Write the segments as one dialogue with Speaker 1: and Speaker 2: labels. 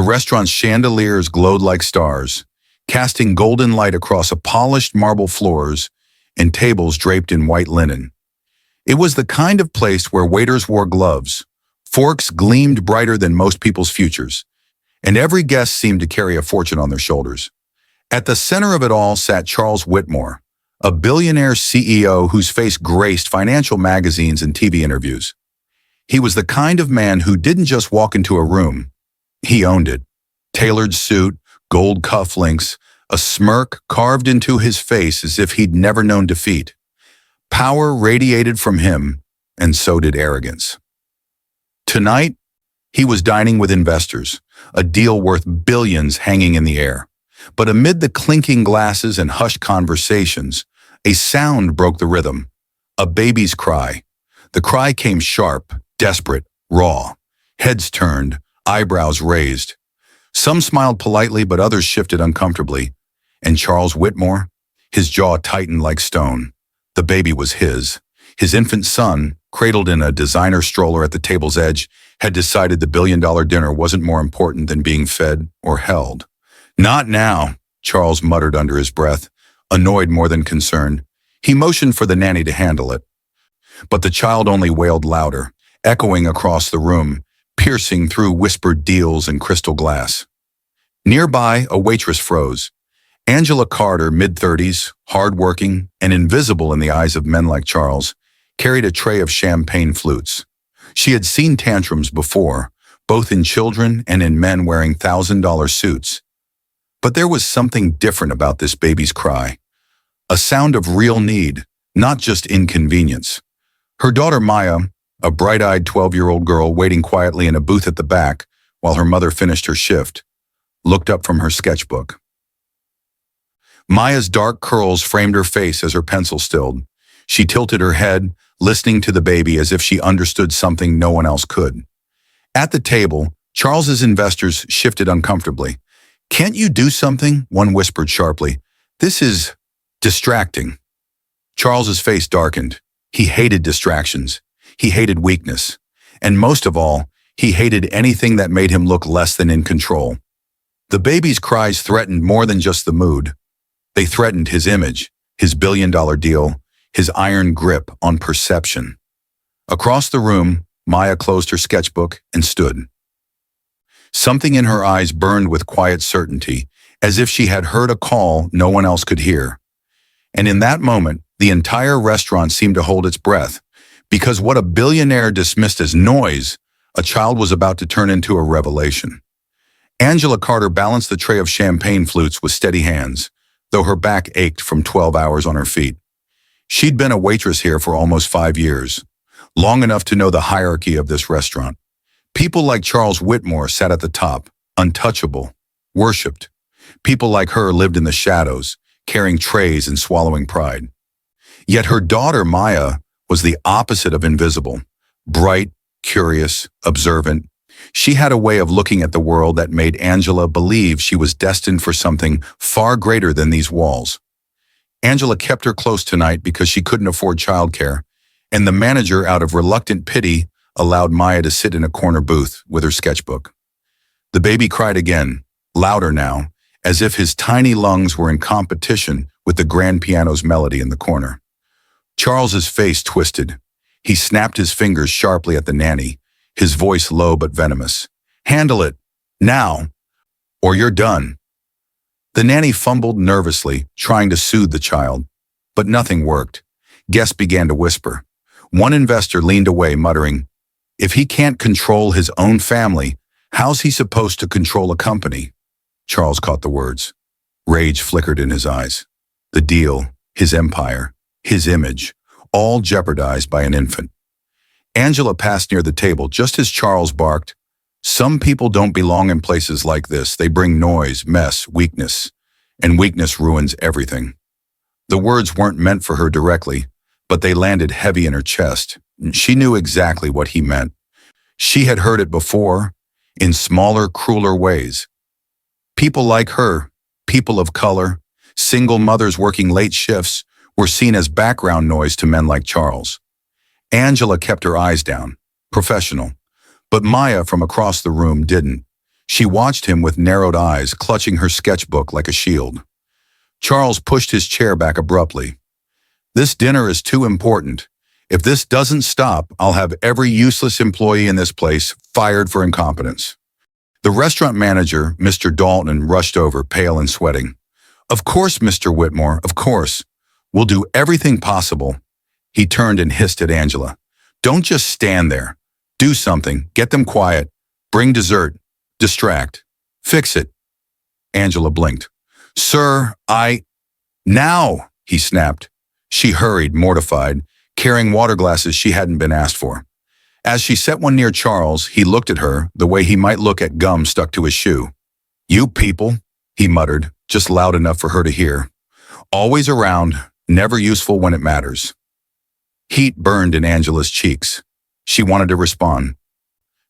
Speaker 1: restaurant's chandeliers glowed like stars, casting golden light across a polished marble floors and tables draped in white linen. It was the kind of place where waiters wore gloves, forks gleamed brighter than most people's futures, and every guest seemed to carry a fortune on their shoulders. At the center of it all sat Charles Whitmore, a billionaire CEO whose face graced financial magazines and TV interviews. He was the kind of man who didn't just walk into a room. He owned it. Tailored suit, gold cufflinks, a smirk carved into his face as if he'd never known defeat. Power radiated from him, and so did arrogance. Tonight, he was dining with investors, a deal worth billions hanging in the air. But amid the clinking glasses and hushed conversations, a sound broke the rhythm. A baby's cry. The cry came sharp, desperate, raw. Heads turned, eyebrows raised. Some smiled politely, but others shifted uncomfortably. And Charles Whitmore, his jaw tightened like stone. The baby was his. His infant son, cradled in a designer stroller at the table's edge, had decided the billion-dollar dinner wasn't more important than being fed or held. "Not now," Charles muttered under his breath, annoyed more than concerned. He motioned for the nanny to handle it. But the child only wailed louder, echoing across the room, piercing through whispered deals and crystal glass. Nearby, a waitress froze. Angela Carter, mid-30s, hard-working, and invisible in the eyes of men like Charles, carried a tray of champagne flutes. She had seen tantrums before, both in children and in men wearing $1,000 suits. But there was something different about this baby's cry. A sound of real need, not just inconvenience. Her daughter Maya, a bright-eyed 12-year-old girl waiting quietly in a booth at the back while her mother finished her shift, looked up from her sketchbook. Maya's dark curls framed her face as her pencil stilled. She tilted her head, listening to the baby as if she understood something no one else could. At the table, Charles's investors shifted uncomfortably. "Can't you do something?" one whispered sharply. "This is distracting." Charles's face darkened. He hated distractions. He hated weakness. And most of all, he hated anything that made him look less than in control. The baby's cries threatened more than just the mood. They threatened his image, his billion-dollar deal, his iron grip on perception. Across the room, Maya closed her sketchbook and stood. Something in her eyes burned with quiet certainty, as if she had heard a call no one else could hear. And in that moment, the entire restaurant seemed to hold its breath, because what a billionaire dismissed as noise, a child was about to turn into a revelation. Angela Carter balanced the tray of champagne flutes with steady hands, though her back ached from 12 hours on her feet. She'd been a waitress here for almost 5 years, long enough to know the hierarchy of this restaurant. People like Charles Whitmore sat at the top, untouchable, worshipped. People like her lived in the shadows, carrying trays and swallowing pride. Yet her daughter, Maya, was the opposite of invisible, bright, curious, observant. She had a way of looking at the world that made Angela believe she was destined for something far greater than these walls. Angela kept her close tonight because she couldn't afford childcare, and the manager, out of reluctant pity, allowed Maya to sit in a corner booth with her sketchbook. The baby cried again, louder now, as if his tiny lungs were in competition with the grand piano's melody in the corner. Charles's face twisted. He snapped his fingers sharply at the nanny, his voice low but venomous. "Handle it, now, or you're done." The nanny fumbled nervously, trying to soothe the child, but nothing worked. Guests began to whisper. One investor leaned away, muttering, "If he can't control his own family, how's he supposed to control a company?" Charles caught the words. Rage flickered in his eyes. The deal, his empire, his image, all jeopardized by an infant. Angela passed near the table just as Charles barked, "Some people don't belong in places like this. They bring noise, mess, weakness, and weakness ruins everything." The words weren't meant for her directly, but they landed heavy in her chest. She knew exactly what he meant. She had heard it before, in smaller, crueler ways. People like her, people of color, single mothers working late shifts, were seen as background noise to men like Charles. Angela kept her eyes down, professional, but Maya from across the room didn't. She watched him with narrowed eyes, clutching her sketchbook like a shield. Charles pushed his chair back abruptly. This dinner is too important. If this doesn't stop, I'll have every useless employee in this place fired for incompetence. The restaurant manager, Mr. Dalton, rushed over, pale and sweating. Of course, Mr. Whitmore, of course. We'll do everything possible. He turned and hissed at Angela. Don't just stand there. Do something. Get them quiet. Bring dessert. Distract. Fix it. Angela blinked. Sir, Now, he snapped. She hurried, mortified, carrying water glasses she hadn't been asked for. As she set one near Charles, he looked at her the way he might look at gum stuck to his shoe. You people, he muttered, just loud enough for her to hear. Always around, never useful when it matters. Heat burned in Angela's cheeks. She wanted to respond,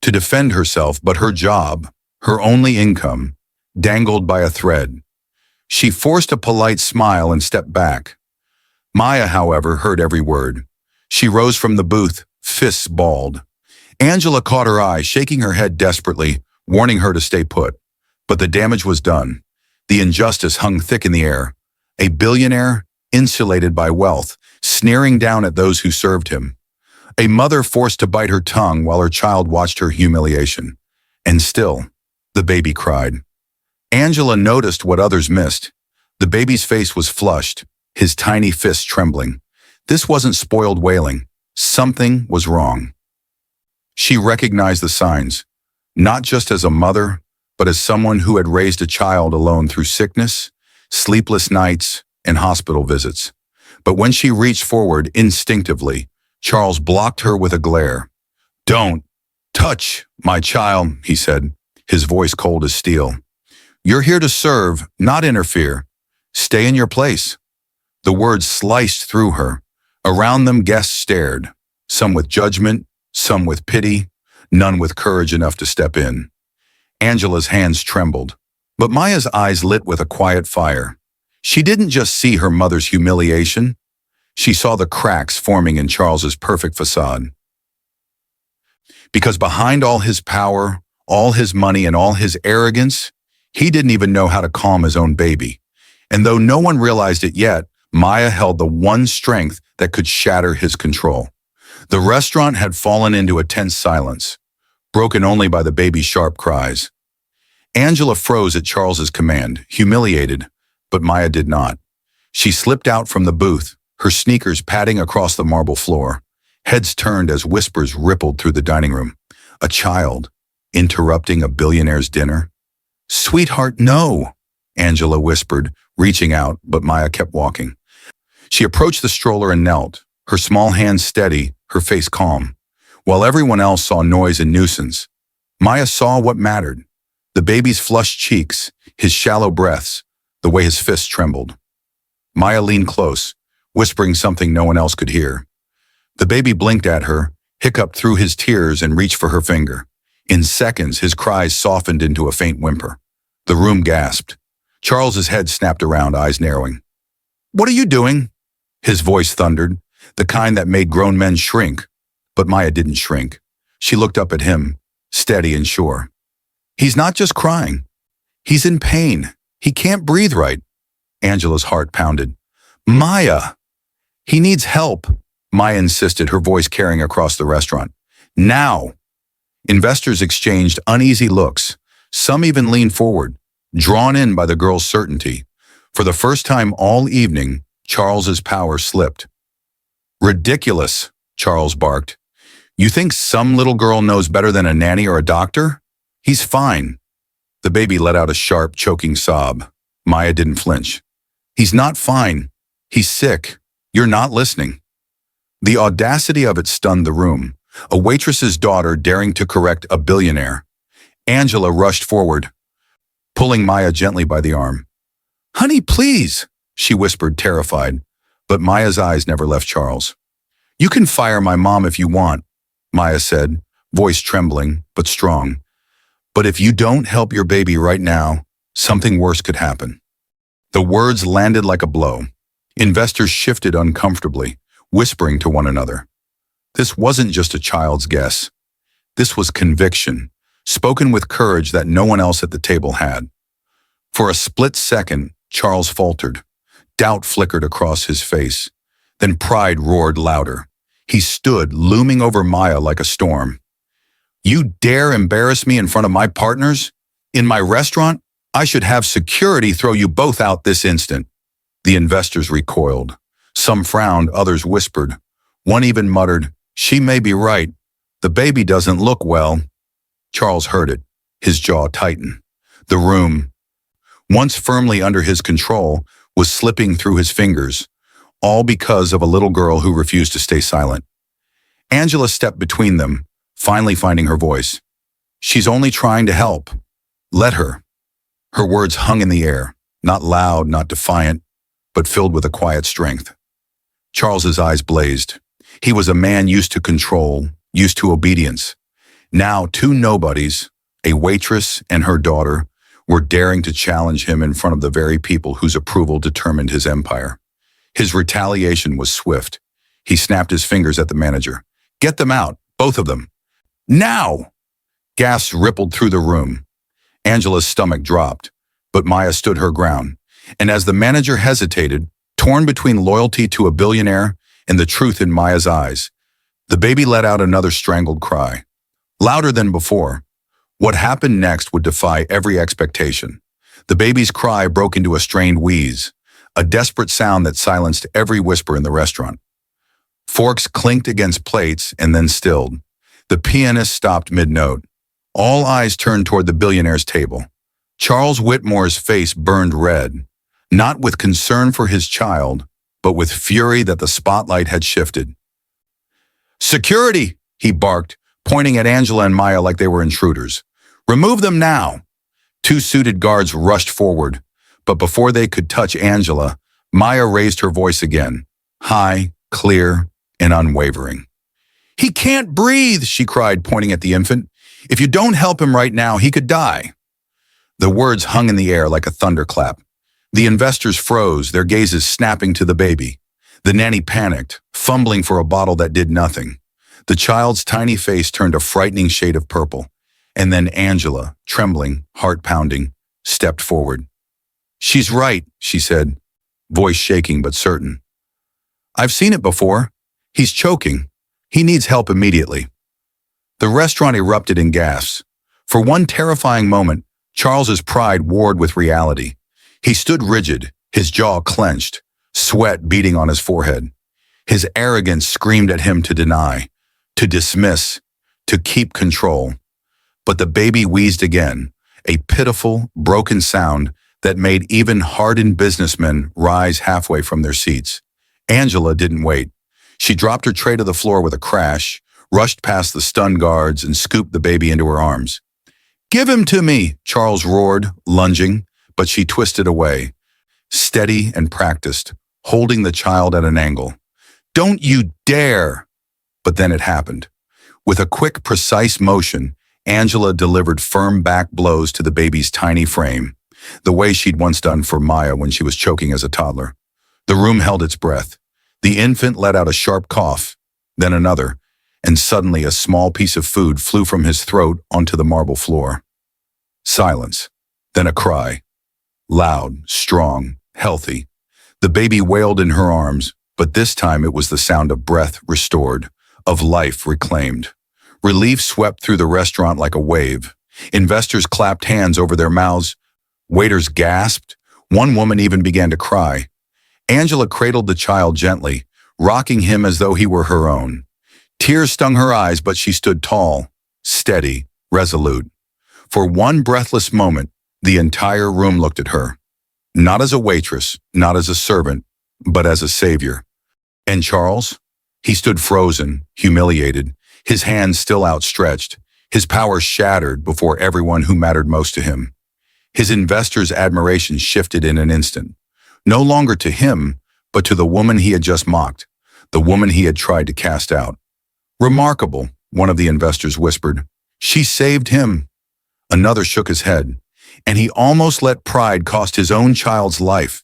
Speaker 1: to defend herself, but her job, her only income, dangled by a thread. She forced a polite smile and stepped back. Maya, however, heard every word. She rose from the booth, fists balled. Angela caught her eye, shaking her head desperately, warning her to stay put. But the damage was done. The injustice hung thick in the air. A billionaire, insulated by wealth, sneering down at those who served him. A mother forced to bite her tongue while her child watched her humiliation. And still, the baby cried. Angela noticed what others missed. The baby's face was flushed, his tiny fists trembling. This wasn't spoiled wailing. Something was wrong. She recognized the signs, not just as a mother, but as someone who had raised a child alone through sickness, sleepless nights, and hospital visits. But when she reached forward instinctively, Charles blocked her with a glare. Don't touch my child, he said, his voice cold as steel. You're here to serve, not interfere. Stay in your place. The words sliced through her. Around them, guests stared, some with judgment, some with pity, none with courage enough to step in. Angela's hands trembled, but Maya's eyes lit with a quiet fire. She didn't just see her mother's humiliation. She saw the cracks forming in Charles's perfect facade. Because behind all his power, all his money, and all his arrogance, he didn't even know how to calm his own baby. And though no one realized it yet, Maya held the one strength that could shatter his control. The restaurant had fallen into a tense silence, broken only by the baby's sharp cries. Angela froze at Charles's command, humiliated, but Maya did not. She slipped out from the booth, her sneakers padding across the marble floor. Heads turned as whispers rippled through the dining room. A child, interrupting a billionaire's dinner? Sweetheart, no, Angela whispered, reaching out, but Maya kept walking. She approached the stroller and knelt, her small hands steady, her face calm. While everyone else saw noise and nuisance, Maya saw what mattered. The baby's flushed cheeks, his shallow breaths, the way his fists trembled. Maya leaned close, whispering something no one else could hear. The baby blinked at her, hiccuped through his tears, and reached for her finger. In seconds, his cries softened into a faint whimper. The room gasped. Charles's head snapped around, eyes narrowing. What are you doing? His voice thundered, the kind that made grown men shrink. But Maya didn't shrink. She looked up at him, steady and sure. He's not just crying. He's in pain. He can't breathe right. Angela's heart pounded. Maya! He needs help, Maya insisted, her voice carrying across the restaurant. Now! Investors exchanged uneasy looks. Some even leaned forward, drawn in by the girl's certainty. For the first time all evening, Charles's power slipped. Ridiculous, Charles barked. You think some little girl knows better than a nanny or a doctor? He's fine. The baby let out a sharp, choking sob. Maya didn't flinch. He's not fine. He's sick. You're not listening. The audacity of it stunned the room. A waitress's daughter daring to correct a billionaire. Angela rushed forward, pulling Maya gently by the arm. Honey, please, she whispered, terrified. But Maya's eyes never left Charles. You can fire my mom if you want, Maya said, voice trembling but strong. But if you don't help your baby right now, something worse could happen. The words landed like a blow. Investors shifted uncomfortably, whispering to one another. This wasn't just a child's guess. This was conviction, spoken with courage that no one else at the table had. For a split second, Charles faltered. Doubt flickered across his face. Then pride roared louder. He stood, looming over Maya like a storm. "You dare embarrass me in front of my partners? In my restaurant? I should have security throw you both out this instant." The investors recoiled. Some frowned, others whispered. One even muttered, "She may be right. The baby doesn't look well." Charles heard it. His jaw tightened. The room, once firmly under his control, was slipping through his fingers, all because of a little girl who refused to stay silent. Angela stepped between them, finally finding her voice. "She's only trying to help. Let her." Her words hung in the air, not loud, not defiant, but filled with a quiet strength. Charles's eyes blazed. He was a man used to control, used to obedience. Now, two nobodies, a waitress and her daughter, were daring to challenge him in front of the very people whose approval determined his empire. His retaliation was swift. He snapped his fingers at the manager. "Get them out, both of them. Now!" Gasps rippled through the room. Angela's stomach dropped, but Maya stood her ground. And as the manager hesitated, torn between loyalty to a billionaire and the truth in Maya's eyes, the baby let out another strangled cry. Louder than before. What happened next would defy every expectation. The baby's cry broke into a strained wheeze, a desperate sound that silenced every whisper in the restaurant. Forks clinked against plates and then stilled. The pianist stopped mid-note. All eyes turned toward the billionaire's table. Charles Whitmore's face burned red, not with concern for his child, but with fury that the spotlight had shifted. "Security!" he barked, pointing at Angela and Maya like they were intruders. "Remove them now!" Two suited guards rushed forward, but before they could touch Angela, Maya raised her voice again, high, clear, and unwavering. "He can't breathe," she cried, pointing at the infant. "If you don't help him right now, he could die." The words hung in the air like a thunderclap. The investors froze, their gazes snapping to the baby. The nanny panicked, fumbling for a bottle that did nothing. The child's tiny face turned a frightening shade of purple. And then Angela, trembling, heart pounding, stepped forward. "She's right," she said, voice shaking but certain. "I've seen it before. He's choking. He needs help immediately." The restaurant erupted in gasps. For one terrifying moment, Charles's pride warred with reality. He stood rigid, his jaw clenched, sweat beading on his forehead. His arrogance screamed at him to deny, to dismiss, to keep control. But the baby wheezed again, a pitiful, broken sound that made even hardened businessmen rise halfway from their seats. Angela didn't wait. She dropped her tray to the floor with a crash, rushed past the stunned guards, and scooped the baby into her arms. "Give him to me," Charles roared, lunging, but she twisted away, steady and practiced, holding the child at an angle. "Don't you dare!" But then it happened. With a quick, precise motion, Angela delivered firm back blows to the baby's tiny frame, the way she'd once done for Maya when she was choking as a toddler. The room held its breath. The infant let out a sharp cough, then another, and suddenly a small piece of food flew from his throat onto the marble floor. Silence, then a cry. Loud, strong, healthy. The baby wailed in her arms, but this time it was the sound of breath restored, of life reclaimed. Relief swept through the restaurant like a wave. Investors clapped hands over their mouths. Waiters gasped. One woman even began to cry. Angela cradled the child gently, rocking him as though he were her own. Tears stung her eyes, but she stood tall, steady, resolute. For one breathless moment, the entire room looked at her. Not as a waitress, not as a servant, but as a savior. And Charles? He stood frozen, humiliated, his hands still outstretched, his power shattered before everyone who mattered most to him. His investors' admiration shifted in an instant. No longer to him, but to the woman he had just mocked, the woman he had tried to cast out. "Remarkable," one of the investors whispered. "She saved him." Another shook his head, and he almost let pride cost his own child's life.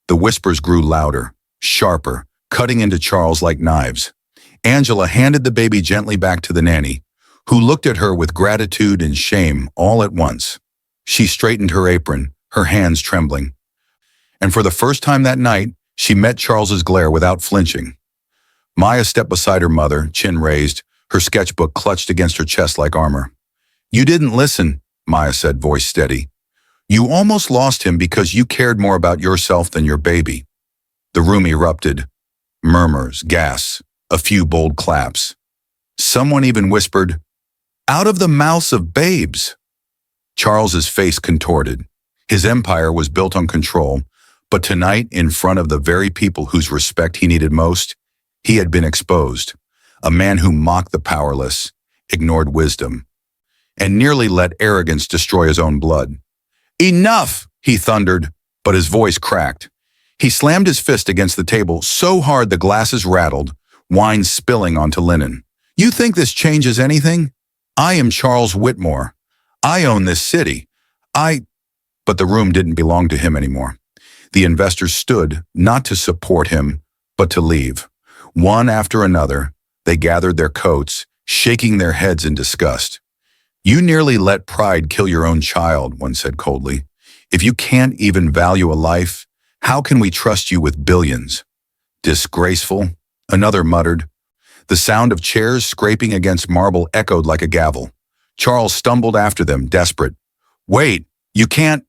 Speaker 1: The whispers grew louder, sharper, cutting into Charles like knives. Angela handed the baby gently back to the nanny, who looked at her with gratitude and shame all at once. She straightened her apron, her hands trembling. And for the first time that night, she met Charles's glare without flinching. Maya stepped beside her mother, chin raised, her sketchbook clutched against her chest like armor. "You didn't listen," Maya said, voice steady. "You almost lost him because you cared more about yourself than your baby." The room erupted. Murmurs, gasps, a few bold claps. Someone even whispered, "Out of the mouths of babes." Charles's face contorted. His empire was built on control, but tonight, in front of the very people whose respect he needed most, he had been exposed. A man who mocked the powerless, ignored wisdom, and nearly let arrogance destroy his own blood. "Enough!" he thundered, but his voice cracked. He slammed his fist against the table so hard the glasses rattled, wine spilling onto linen. "You think this changes anything? I am Charles Whitmore. I own this city. But the room didn't belong to him anymore. The investors stood, not to support him, but to leave. One after another, they gathered their coats, shaking their heads in disgust. "You nearly let pride kill your own child," one said coldly. "If you can't even value a life, how can we trust you with billions?" "Disgraceful," another muttered. The sound of chairs scraping against marble echoed like a gavel. Charles stumbled after them, desperate. "Wait, you can't."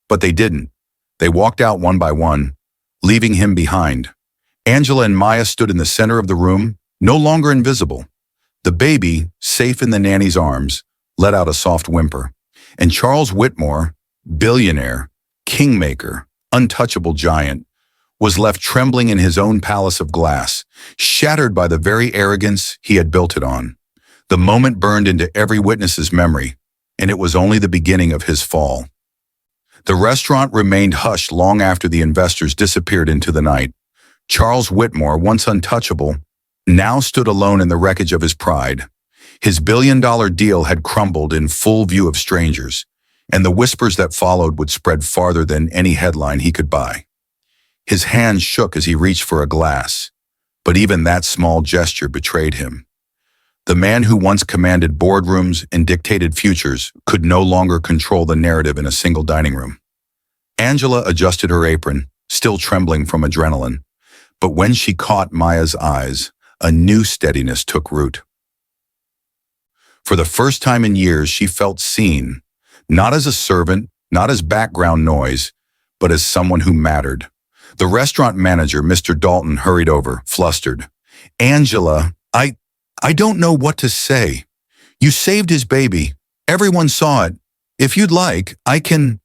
Speaker 1: But they didn't. They walked out one by one, leaving him behind. Angela and Maya stood in the center of the room, no longer invisible. The baby, safe in the nanny's arms, let out a soft whimper. And Charles Whitmore, billionaire, kingmaker, untouchable giant, was left trembling in his own palace of glass, shattered by the very arrogance he had built it on. The moment burned into every witness's memory, and it was only the beginning of his fall. The restaurant remained hushed long after the investors disappeared into the night. Charles Whitmore, once untouchable, now stood alone in the wreckage of his pride. His billion-dollar deal had crumbled in full view of strangers, and the whispers that followed would spread farther than any headline he could buy. His hand shook as he reached for a glass, but even that small gesture betrayed him. The man who once commanded boardrooms and dictated futures could no longer control the narrative in a single dining room. Angela adjusted her apron, still trembling from adrenaline, but when she caught Maya's eyes, a new steadiness took root. For the first time in years, she felt seen, not as a servant, not as background noise, but as someone who mattered. The restaurant manager, Mr. Dalton, hurried over, flustered. "Angela, I don't know what to say. You saved his baby. Everyone saw it. If you'd like, I can—"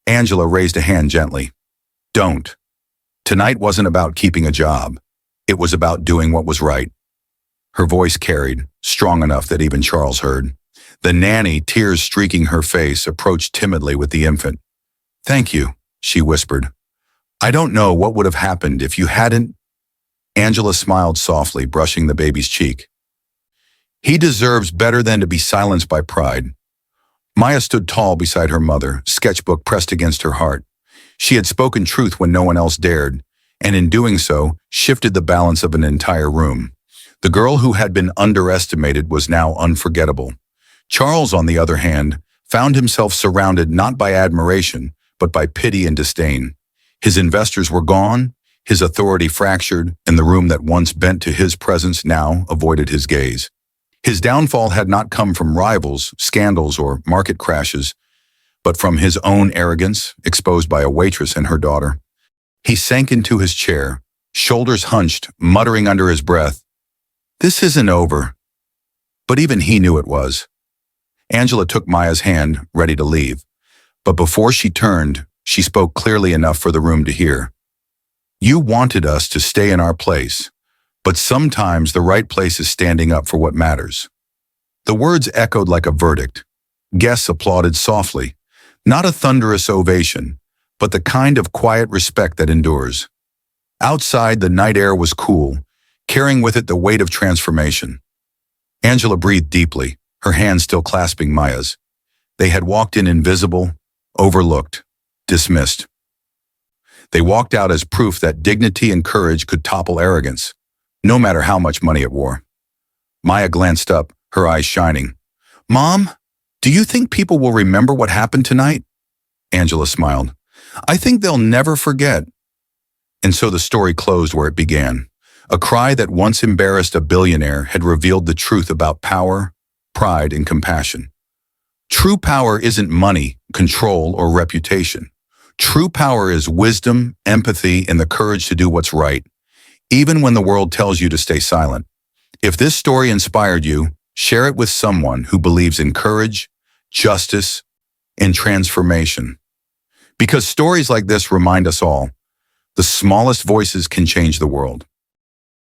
Speaker 1: Angela raised a hand gently. "Don't. Tonight wasn't about keeping a job. It was about doing what was right." Her voice carried, strong enough that even Charles heard. The nanny, tears streaking her face, approached timidly with the infant. "Thank you," she whispered. "I don't know what would have happened if you hadn't—" Angela smiled softly, brushing the baby's cheek. "He deserves better than to be silenced by pride." Maya stood tall beside her mother, sketchbook pressed against her heart. She had spoken truth when no one else dared, and in doing so, shifted the balance of an entire room. The girl who had been underestimated was now unforgettable. Charles, on the other hand, found himself surrounded not by admiration, but by pity and disdain. His investors were gone, his authority fractured, and the room that once bent to his presence now avoided his gaze. His downfall had not come from rivals, scandals, or market crashes, but from his own arrogance, exposed by a waitress and her daughter. He sank into his chair, shoulders hunched, muttering under his breath, "This isn't over." But even he knew it was. Angela took Maya's hand, ready to leave. But before she turned, she spoke clearly enough for the room to hear. "You wanted us to stay in our place, but sometimes the right place is standing up for what matters." The words echoed like a verdict. Guests applauded softly, not a thunderous ovation, but the kind of quiet respect that endures. Outside, the night air was cool, carrying with it the weight of transformation. Angela breathed deeply, her hands still clasping Maya's. They had walked in invisible, overlooked, dismissed. They walked out as proof that dignity and courage could topple arrogance, no matter how much money it wore. Maya glanced up, her eyes shining. Mom, do you think people will remember what happened tonight? Angela smiled. I think they'll never forget. And so the story closed where it began. A cry that once embarrassed a billionaire had revealed the truth about power, pride, and compassion. True power isn't money, control, or reputation. True power is wisdom, empathy, and the courage to do what's right, even when the world tells you to stay silent. If this story inspired you, share it with someone who believes in courage, justice, and transformation. Because stories like this remind us all, the smallest voices can change the world.